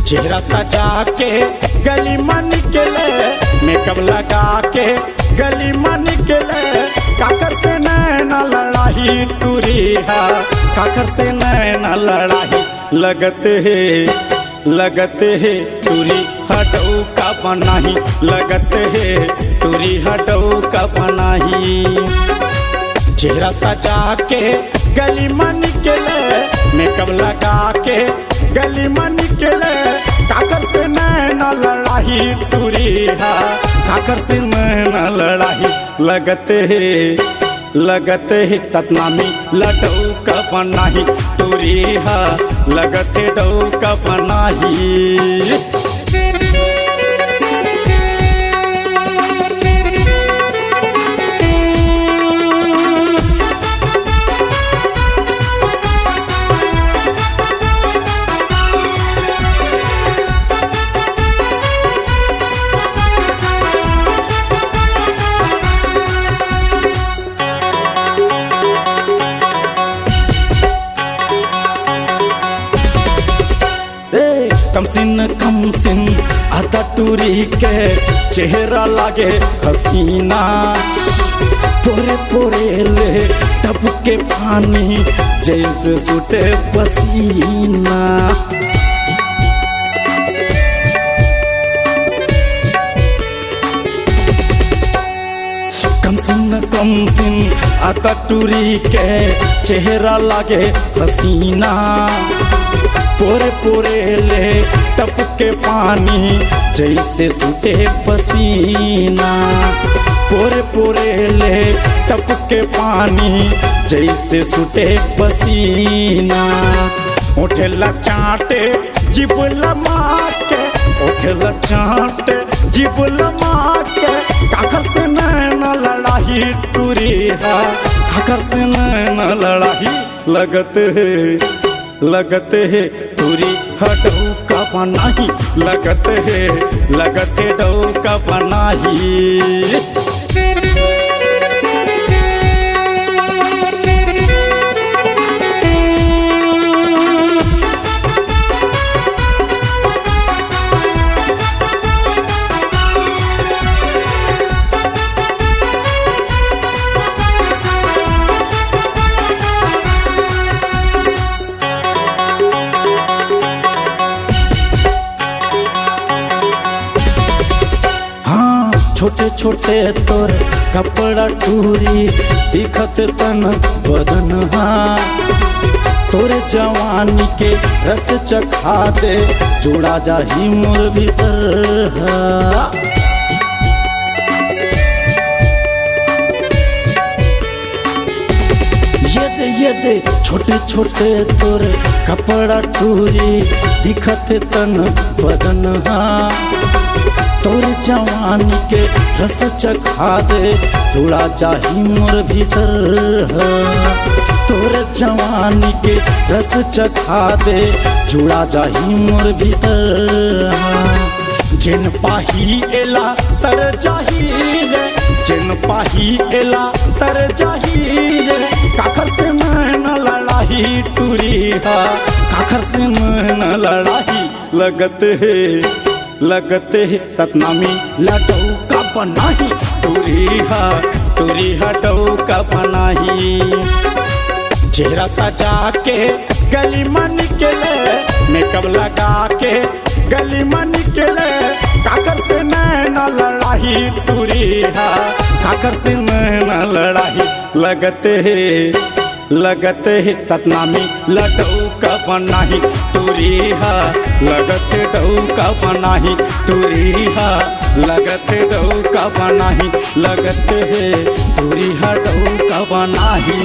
चेहरा सजा के गली मन निकले, मेकअप लगा के गली मन निकले, काकर से नैना लड़ाई टूरी है, काकर से नैना लड़ाई लगते है टूरी हटऊ का बनाही, लगते है टूरी हटऊ का बनाही। चेहरा सजा के गली मन निकले, मेकअप लगा के गली मन निकले, काकर से नैना लड़ाई टूरी है, काकर से नैना लड़ाई लगते है सतनामी लटऊ का बनाही टूरी है, लगते डऊ का बनाही। कम सिन आधा टूरी के चेहरा लागे हसीना, पोरे पोरे ले टप के पानी जैसे सूटे पसीना। कम सिन आधा टूरी के चेहरा लागे हसीना, पोरे पोरे ले टप के पानी जैसे सूटे पसीना, पोरे पोरे ले टप के पानी जैसे सूटे पसीना। उठेला चाटे जिब लमा के, उठेला चाटे जिब लमा के, काकर से नैना लड़ाई टूरी है, काकर से नैना लड़ाई लगते है टूरी हटऊ का बनाही, लगते डऊ का बनाही। छोटे छोटे तोर कपड़ा टूरी दिखत तन बदन, तोरे जवानी के रस चखा दे जोड़ा जाही मोर भीतर। ये दे छोटे छोटे तोर कपड़ा टूरी दिखत तन बदन, तोर जवानी के रस चखा दे जुड़ा जाही मोर भीतर। तोर जवानी के रस चखा दे जुड़ा जाही मोर भीतर। जिन पाही एला तर जाही रे, जिन पाही एला तर जाही रे, काकर से नैना लड़ाई टूरी है, काकर से नैना लड़ाई लगते है सतनामी लटऊ का बनाही टूरी हटऊ का बनाही। चेहरा सजा के गली मन निकले, मेकअप लगा के गली मन निकले, काकर से नैना लड़ाई टूरी है, काकर से नैना लड़ाई लगते है सतनामी लटऊ का बनाही टूरी है, लगते डऊ का बनाही टूरी है, लगते डऊ का बनाही, लगते है टूरी हटऊ का बनाही।